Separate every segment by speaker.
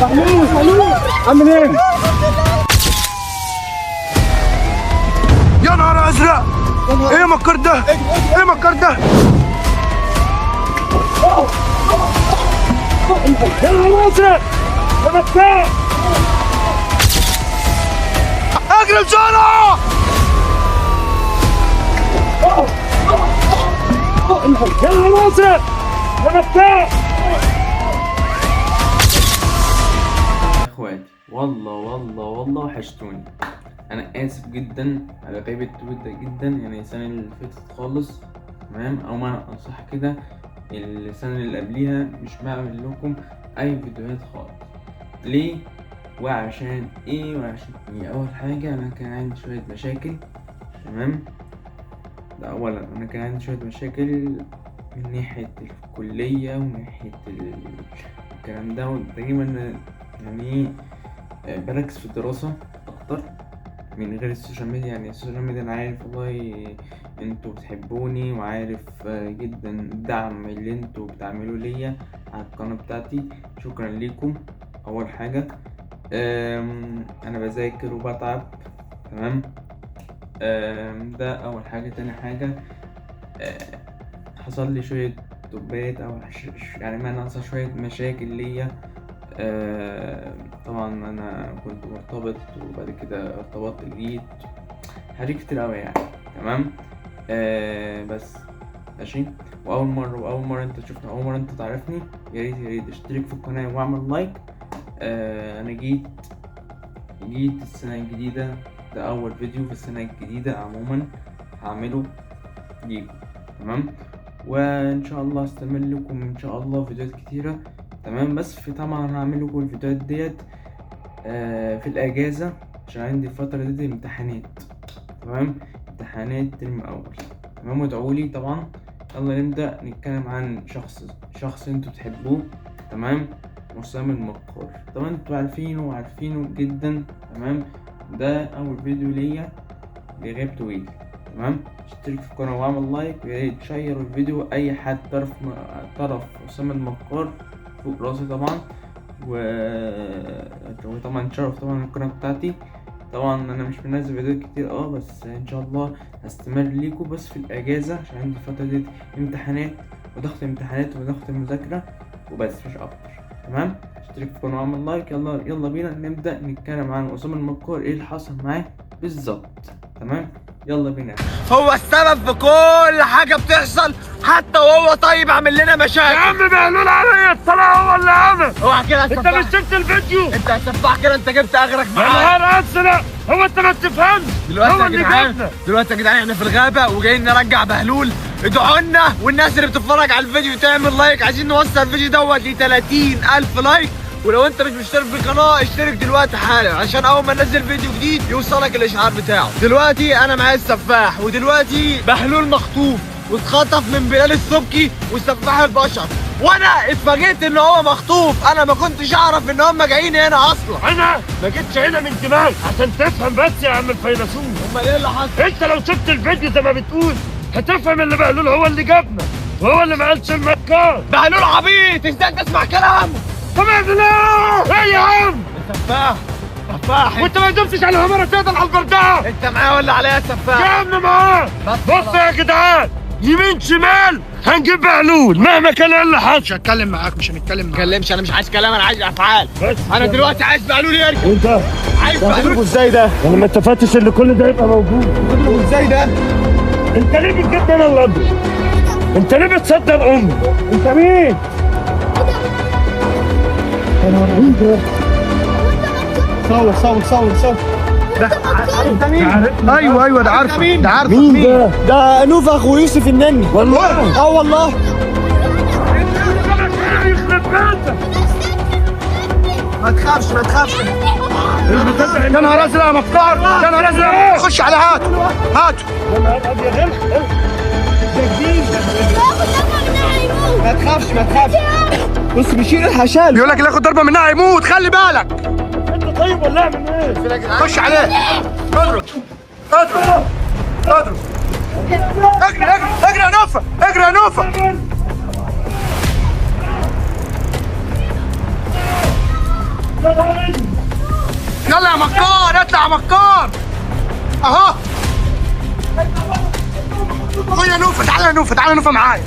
Speaker 1: عامل ايه؟ يا نهار ازرق! ايه مكر ده؟ ايه مكر ده؟ يا نهار ازرق! يا مكار! اجري بسرعة! يا نهار ازرق! يا مكار!
Speaker 2: اخواتي والله وحشتوني. انا اسف جدا على غيبة تويتر جدا، يعني السنة اللي فاتت خالص تمام، او ما انصح كده السنة اللي قبليها مش بعمل لكم اي فيديوهات خالص. ليه وعشان ايه وعشان ايه؟ اول حاجة انا كان عندي شوية مشاكل تمام. ده اولا انا كان عندي شوية مشاكل من ناحية الكلية ومن ناحية الكلام ده، ودايما يعني بركز في الدراسة أكتر من غير السوشيال ميديا. يعني السوشيال ميديا أنا عارف والله انتوا بتحبوني، وعارف جدا الدعم اللي انتوا بتعملوه ليا على القناة بتاعتي، شكرا ليكم. أول حاجة أنا بذاكر وبتعب تمام، ده أول حاجة. تاني حاجة حصل لي شوية دبات أو يعني ما ننسى شوية مشاكل ليا. طبعا انا كنت مرتبط وبعد كده ارتبطت جديد، حاجات كتير اوي يعني تمام. بس ماشي. واول مره انت تشوفني، اول مره انت تعرفني، يا ريت اشترك في القناه واعمل لايك. انا جيت السنه الجديده، ده اول فيديو في السنه الجديده عموما هعمله ليكم تمام، وان شاء الله استمر لكم ان شاء الله فيديوهات كتيره تمام. بس في طبعا هعمل لكم الفيديوهات ديت في الاجازه، عشان عندي الفتره دي امتحانات تمام، امتحانات ترم اول تمام. وادعولي طبعا. يلا نبدا نتكلم عن شخص انتوا بتحبوه تمام، أسامة المكار. طبعا انتوا عارفينه جدا تمام. ده اول فيديو ليا لغياب طويل تمام. اشترك في القناه واعمل لايك، ويا ريت تشيروا الفيديو اي حد طرف أسامة المكار فوق راسي طبعا. وطبعا تشرف طبعا القناة بتاعتي. طبعا انا مش منزل فيديوهات كتير بس ان شاء الله هستمر ليكم بس في الاجازة، عشان عندي الفترة دي امتحانات وضغط امتحانات وضغط المذاكرة وبس مش اكتر تمام. اشترك في القناة واعمل لايك. يلا بينا نبدأ نتكلم عن أسامة المكار، ايه اللي حصل معاه بالظبط تمام. يلا بينا.
Speaker 1: هو السبب في كل حاجة بتحصل، حتى وهو طيب عامل لنا مشاكل. يا عم بهلول عليا الصلاة، هو اللي عمل. اوعى كده انت مش شفت الفيديو؟ انت هتسفح كده، انت جبت اخرك معايا. يا نهار ازرق، هو انت ما بتفهمش. دلوقتي يا جدعان احنا في الغابة وجايين نرجع بهلول. ادعوا لنا، والناس اللي بتتفرج على الفيديو تعمل لايك، عايزين نوصل الفيديو دوت ل 30,000 لايك. ولو انت مش مشترك في القناه اشترك دلوقتي حالا، عشان اول ما ننزل فيديو جديد يوصلك الاشعار بتاعه. دلوقتي انا معايا السفاح، ودلوقتي بهلول مخطوف واتخطف من بلال السبكي والسفاح البشر، وانا اتفاجئت ان هو مخطوف. انا ما كنتش اعرف ان هم جايين هنا اصلا. انا ما جيتش هنا من دماغ عشان تفهم بس يا عم الفيلسوف. امال ايه اللي حصل؟ انت لو شفت الفيديو زي ما بتقول هتفهم ان بهلول هو اللي جابنا، وهو اللي ما قالش المكان. بهلول عبيط، ازاي تسمع كلامه؟ طب ايه يا عم؟ سفاح وانت ما قدمتش على همرة تقدر على البردعة. انت معايا ولا عليا يا سفاح؟ يا ابني معاه. بص يا جدعان، يمين شمال هنجيب بهلول مهما كان اللي حصل. مش هتكلم معاك، مش هنتكلم معاك. ما تتكلمش، انا مش عايز كلام، انا عايز افعال. انا دلوقتي عايز بهلول يرجع. انت عايز بهلول ازاي ده؟ انا ما اتفقتش ان كل ده يبقى موجود. تضربه ازاي ده؟ انت ليه بتجيب انا اللي اضرب؟ انت ليه بتصدق امي؟ انت مين؟ صور ده عارف مين؟ ايوه ده عارفه. ده عارف مين؟ ده نوف اخو يوسف النني. والله والله. ما تخافش يا نهار ازرق يا مختار، يا نهار ازرق. خش على هاته ما تخافش بص بيشيل الحشال، بيقول لك اللي ياخد ضربه منها هيموت، خلي بالك. انت طيب ولا اعمل ايه؟ خش عليه، اضرب اجري يا نوفا. يلا يا مكار اطلع يا مكار اهو. خد يا نوفه، تعالى يا نوفه، تعالى يا نوفه معايا.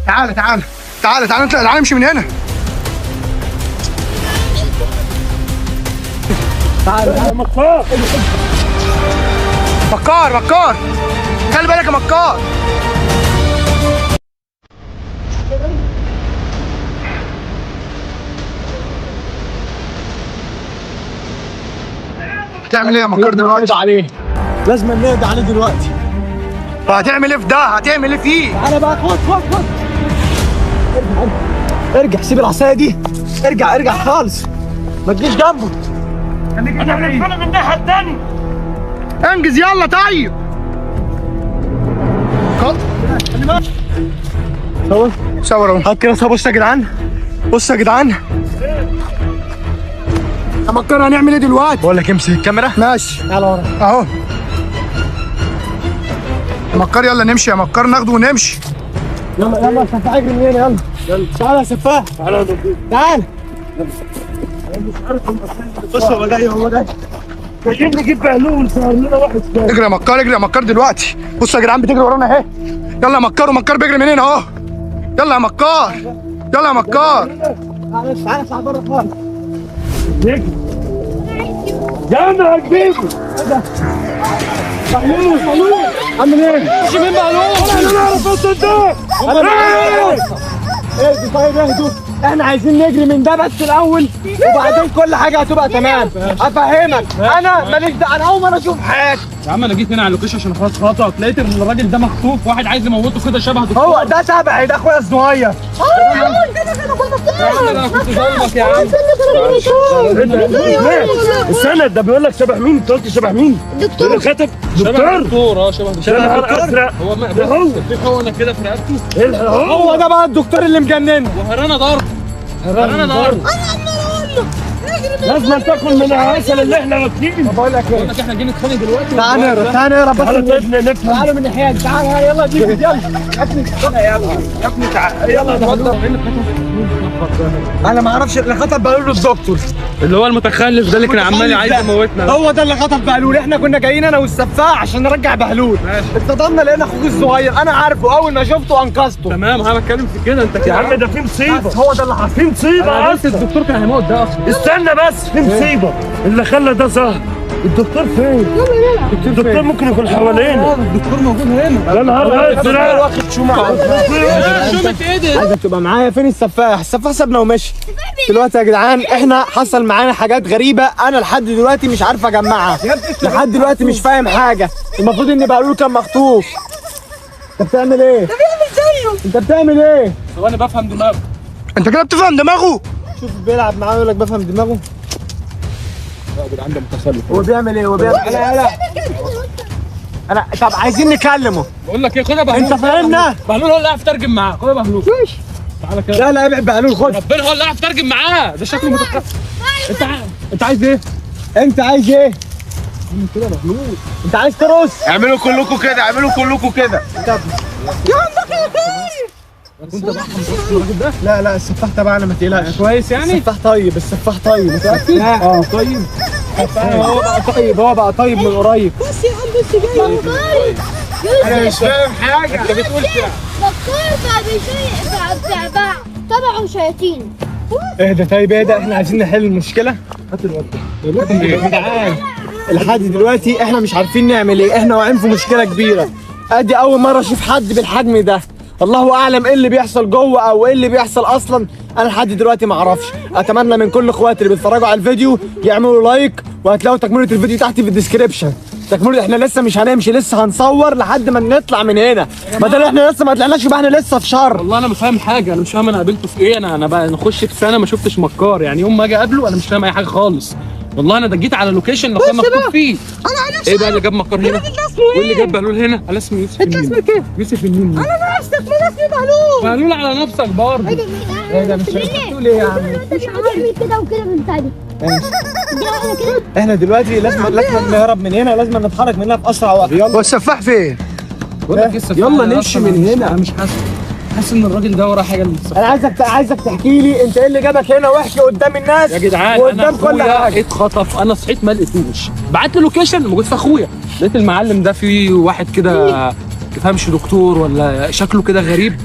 Speaker 1: تعالى تعالى تعالى تعالى تعالى نمشي من هنا. تعالى مكار مكار مكار، خلي بالك يا مكار. هتعمل ايه يا مكار دلوقتي؟
Speaker 3: عليه لازم نقضي عليه دلوقتي.
Speaker 1: هتعمل ايه في ده؟ هتعمل ايه فيه؟
Speaker 3: تعالى بقى خد ارجع سيب العصايه دي، ارجع خالص ما تجيش جنبه.
Speaker 1: انا من الناحيه الثانيه. انجز يلا طيب. صور اهو.
Speaker 3: هات كده. بص يا جدعان،
Speaker 1: بص يا جدعان يا مكار هنعمل ايه دلوقتي؟
Speaker 3: بقول لك امسك الكاميرا.
Speaker 1: ماشي
Speaker 3: تعالى ورا
Speaker 1: اهو يا مكار. يلا نمشي يا مكار، ناخده ونمشي.
Speaker 3: يلا يا سفاح اجري من هنا. يلا تعالى يا سفاح. تعالى بص هو جاي عايزين نجيب بهلول صار لنا واحد ثاني.
Speaker 1: اجري يا مكار، اجري يا مكار دلوقتي. بصوا يا جدعان بتجري ورانا اهي. يلا يا مكار، ومكار بيجري من هنا اهو. يلا يا مكار، يلا يا مكار.
Speaker 3: تعالى اطلع بره خالص.
Speaker 1: يلا هتجيبه.
Speaker 3: بهلول عامل ايه؟ مش مين بهلول؟
Speaker 1: انا اعرف انت
Speaker 3: اهدوا طيب اهدوا، احنا عايزين نجري من ده بس الاول وبعدين كل حاجه هتبقى تمام. افهمك انا ماليش دعوه، انا اول مره اشوف حاجه.
Speaker 4: يا عم انا جيت هنا على اللوكيشن عشان خلاص خطأ، لقيت الراجل ده مخطوف، واحد عايز يموته كده شبه دكتور.
Speaker 3: هو ده تبعي، ده اخويا الصغير.
Speaker 4: انا كنت ظالمك يا عم.
Speaker 5: السند ده بيقول لك شبه مين؟ انت قلت شبه مين؟
Speaker 6: دكتور
Speaker 5: اللي كتب
Speaker 4: شبه دكتور. شبه
Speaker 5: نهار ازرق.
Speaker 4: هو في حقنه كده في رقبته.
Speaker 5: الحق
Speaker 3: هو ده بقى الدكتور اللي مجننه.
Speaker 4: وهرانا ضرب. هرانا ضرب.
Speaker 5: لازم تاكل من العسل اللي احنا واكلينه.
Speaker 3: بقول لك
Speaker 4: بقول لك احنا جايين نتخانق دلوقتي.
Speaker 3: تعالى نقرا تعالى نقرا بس.
Speaker 5: تعالى طيب نفهم.
Speaker 3: تعالى من ناحيه، تعالى يلا جيب يلا يا ابني تعالى يلا انا ما اعرفش اللي خطب بهلول الدكتور.
Speaker 4: اللي هو المتخلف ده اللي كان عمال عايز يموتنا.
Speaker 3: هو ده اللي خطب بهلول. احنا كنا جايين انا والسفاح عشان نرجع بهلول. اتصدمنا لقينا اخوك الصغير، انا عارفه اول ما شفته انقذته.
Speaker 4: تمام انا بتكلم في كده. انت
Speaker 5: يا عم ده في مصيبه.
Speaker 3: هو ده اللي حصل.
Speaker 5: في مصيبه
Speaker 4: بس
Speaker 5: اصلا.
Speaker 4: الدكتور كان هيموت ده اصلا.
Speaker 5: استنى بس، في مصيبه اللي خلى ده ظهر. الدكتور فين؟ الدكتور ممكن يكون حوالينا.
Speaker 4: الدكتور موجود هنا.
Speaker 5: يا نهار ازرق.
Speaker 3: واخد شومة.
Speaker 4: شومة ايدي.
Speaker 3: عايزك تبقى معايا. فين السفاح؟ السفاح سابنا ومشي. دلوقتي يا جدعان احنا حصل معانا حاجات غريبه انا لحد دلوقتي مش عارف اجمعها. لحد دلوقتي مش فاهم حاجه. المفروض ان بهلول كان مخطوف. انت بتعمل ايه؟ انت بتعمل زيه. انت بتعمل ايه؟
Speaker 4: هو انا بفهم دماغه.
Speaker 1: انت كده بتفهم دماغه.
Speaker 3: شوف بيلعب معاه يقول لك بفهم دماغه.
Speaker 4: عنده متخلف.
Speaker 3: هو بيعمل ايه؟ هو بيعمل انا طب عايزين نكلمه.
Speaker 4: بقول لك ايه، خد يا بهلول.
Speaker 3: انت فاهمنا؟
Speaker 4: بهلول هو اللي قاعد يترجم معاه. خد يا بهلول. تعالى كده.
Speaker 3: لا لا ابعد بهلول خد.
Speaker 4: ربنا هو اللي قاعد يترجم معاه. ده شكله متخلف. انت عايز ايه؟
Speaker 3: انت عايز ايه؟
Speaker 4: كده بهلول.
Speaker 3: انت عايز ترقص؟
Speaker 1: اعملوا كلكم كده، اعملوا كلكم كده.
Speaker 3: لا لا السفاح تبعنا ما تقلقش.
Speaker 4: كويس يعني؟
Speaker 3: السفاح طيب، السفاح طيب. اه طيب. هو بقى طيب، هو بقى طيب من قريب.
Speaker 6: بص يا عم بص جاي.
Speaker 1: انا مش فاهم حاجه.
Speaker 4: انت بتقول كده.
Speaker 6: دكتور تبعه شياطين.
Speaker 3: اهدى طيب اهدى، احنا عايزين نحل المشكله. هات الواد يا جدعان. لحد دلوقتي احنا مش عارفين نعمل ايه، احنا واقعين في مشكله كبيره. ادي اول مره اشوف حد بالحجم ده. الله اعلم ايه اللي بيحصل جوه او ايه اللي بيحصل اصلا. انا لحد دلوقتي ما اعرفش. اتمنى من كل اخواتي اللي بيتفرجوا على الفيديو يعملوا لايك، وهتلاقوا تكمله الفيديو تحت في الديسكريبشن. تكمله احنا لسه مش هنمشي، لسه هنصور لحد ما نطلع من هنا. بدل احنا لسه ما طلعناش يبقى احنا لسه في شر.
Speaker 4: والله انا مش فاهم حاجه. انا مش فاهم انا قابلته في ايه. انا بقى نخش في سنه ما شفتش مكار. يعني يوم ما اجي اقابله انا مش فاهم اي حاجه خالص. والله انا ده جيت على لوكيشن لو كان مكتوب فيه.
Speaker 6: انا عرفت
Speaker 4: ايه بقى اللي جاب مكار هنا؟ وايه اللي جاب بهلول هنا؟ انا اسمي يوسف.
Speaker 6: انت اسمك ايه؟
Speaker 4: يوسف النين.
Speaker 6: انا نفسك من اسمي بهلول.
Speaker 4: بهلول على نفسك برضه.
Speaker 3: ايه ده مش بتقول ايه يا عم؟
Speaker 6: مش عامل كده وكده من تاني. كده
Speaker 3: احنا دلوقتي لازم نهرب من هنا، لازم نتحرك من هنا في اسرع وقت. يلا
Speaker 1: والسفاح فين؟
Speaker 4: بقول لك لسه
Speaker 3: يلا نمشي من هنا.
Speaker 4: انا مش حاسس. حاسس ان الراجل ده وراه حاجه للصف.
Speaker 3: انا عايزك تحكي لي انت ايه اللي جابك هنا، واحكي قدام الناس
Speaker 4: يا جدعان انا
Speaker 3: وقدام كل
Speaker 4: اخويا
Speaker 3: حاجه.
Speaker 4: اتخطف، انا صحيت ما لقيتوش، بعت لي لوكيشن موجود في اخويا، لقيت المعلم ده في واحد كده ما تفهمش دكتور ولا شكله كده غريب.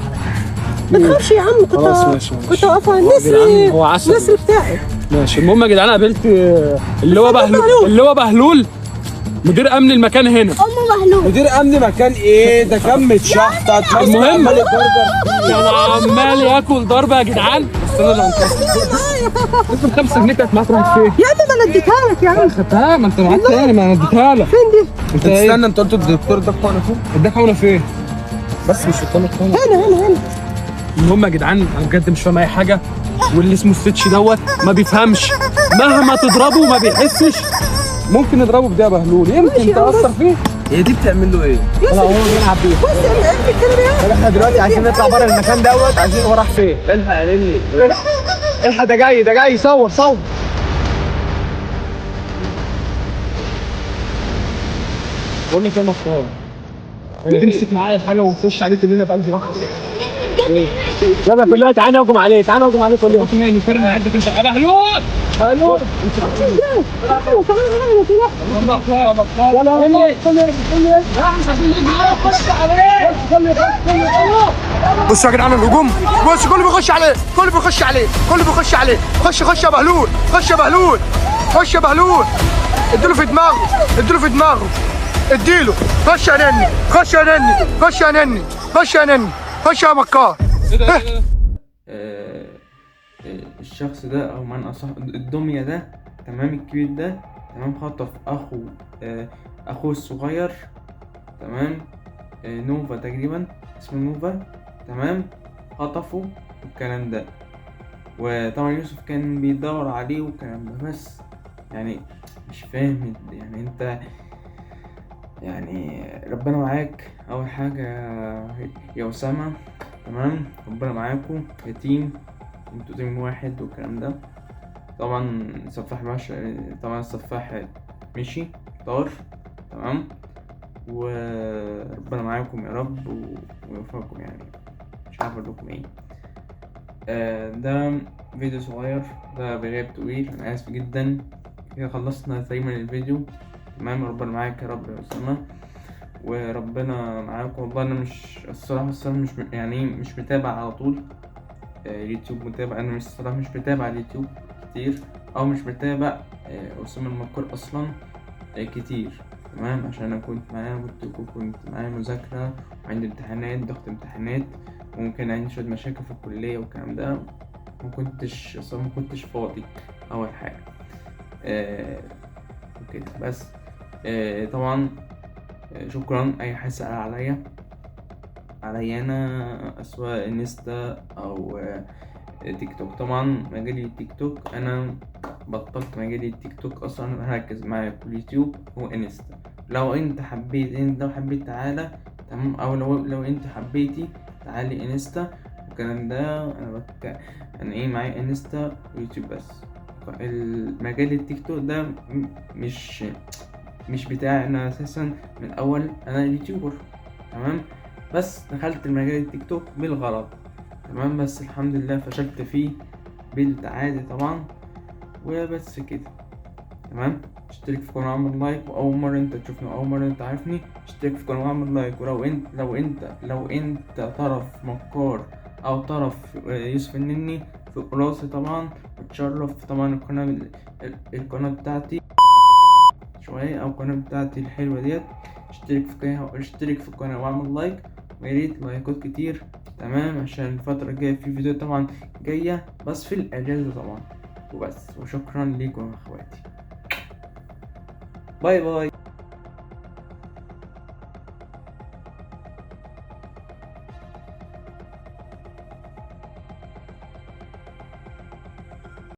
Speaker 7: ما تخافش يا عم،
Speaker 4: خلاص ماشي
Speaker 7: كنت واقفه على
Speaker 4: يا جدعان هو عسل.
Speaker 7: النسر بتاعي.
Speaker 4: ماشي المهم يا جدعان قابلت اللي هو بهلول مدير امن المكان هنا.
Speaker 6: أم مهلول.
Speaker 3: مدير امن مكان ايه ده؟ كان متشحطط.
Speaker 4: المهم كان عمال ياكل ضربه يا جدعان. بس انا اللي انت 5 جنيه كانت معاك راحت فين؟
Speaker 7: يا عم ما انا اديتها لك يا عم.
Speaker 4: خدتها، ما انت معاك تاني، ما انا اديتها لك.
Speaker 7: فين دي؟
Speaker 4: انت
Speaker 3: استنى، انت قلت الدكتور ده حقنه فين؟
Speaker 4: اداك حقنه فين؟
Speaker 3: بس مش قدامك حقنه.
Speaker 7: هنا.
Speaker 4: المهم يا جدعان انا بجد مش فاهم اي حاجه، واللي اسمه ستيتش دوت ما بيفهمش، مهما تضربه ما بيحسش. ممكن نضربه بدقيقه بهلول يمكن تاثر فيه.
Speaker 3: هي دي بتعمل له ايه؟
Speaker 4: لا هو بيلعب بيه.
Speaker 7: بص اعمل كده يا
Speaker 3: احنا دلوقتي عايزين نطلع بره المكان دوت، عايزين هو راح فين؟ الحق يا نني، الحق ده جاي صور.
Speaker 4: بقول لك ايه مختار، تمسك معايا الحاجه وتخش عليه تقول لنا في قلبي
Speaker 3: يلا كلنا تعالى نهجم عليه كل يوم.
Speaker 4: ماشي فرقه عندك انت يا بهلول.
Speaker 3: بصوا يا جدعان الهجوم، بص كله بيخش عليه. خش يا بهلول، خش يا بهلول. اديله في دماغه. اديله. خش يا نني. خش يا مكار.
Speaker 2: الشخص ده او من اصح الدمية ده تمام، الكبير ده تمام، خطف اخوه الصغير تمام، نوفا تقريبا اسمه نوفا تمام، خطفه والكلام ده. وطبعا يوسف كان بيدور عليه والكلام ده، بس يعني مش فاهم يعني انت يعني ربنا معاك. اول حاجة يا اسامة تمام، ربنا معاكم يا تيم، انتوا تيم واحد والكلام ده. طبعا السفاح مشي طار تمام، وربنا معاكم يا رب ويوفقكم، يعني مش عارف اقول لكم ايه. ده فيديو صغير، ده بغياب طويل، انا اسف جدا. كده خلصنا تقريبا الفيديو تمام. ربنا معاك يا رب يا اسامة، وربنا معاكم. والله انا الصراحه مش متابع على طول يوتيوب، متابع انا مش متابع اليوتيوب كتير، او مش متابع اسامة المكار اصلا كتير تمام، عشان انا كنت معايا مذاكره وعندي امتحانات، ضغط امتحانات، وممكن عندي شويه مشاكل في الكليه والكلام ده، ما كنتش فاضي اول حاجه وكده. بس طبعا شكرا اي حد سأل عليا انا سواء انستا او تيك توك. طبعا مجالي التيك توك، انا بطلت مجالي التيك توك اصلا، هركز معايا في اليوتيوب وانستا. لو انت حبيت تعالى تمام، او لو انت حبيتي تعالي انستا والكلام ده. انا ايه معايا انستا ويوتيوب بس. المجال التيك توك ده مش بتاعي انا اساسا من اول، انا يوتيوبر تمام، بس دخلت المجال التيك توك بالغلط تمام، بس الحمد لله فشلت فيه بالتعادي طبعا، وبس كده تمام. اشترك في القناة واعمل لايك، واول مرة انت تشوفني واول مرة انت عارفني اشترك في القناة واعمل لايك. ولو انت طرف مكار او طرف يوسف النني في راسي طبعا اتشرف. طبعا القناة بتاعتي شوية، او القناة بتاعتي الحلوة ديت، اشترك في القناة واعمل لايك، وياريت لايكات كتير تمام، عشان الفترة الجاية في فيديو طبعا جاية، بس في الاجازة طبعا. وبس، وشكرا ليكم يا اخواتي، باي باي.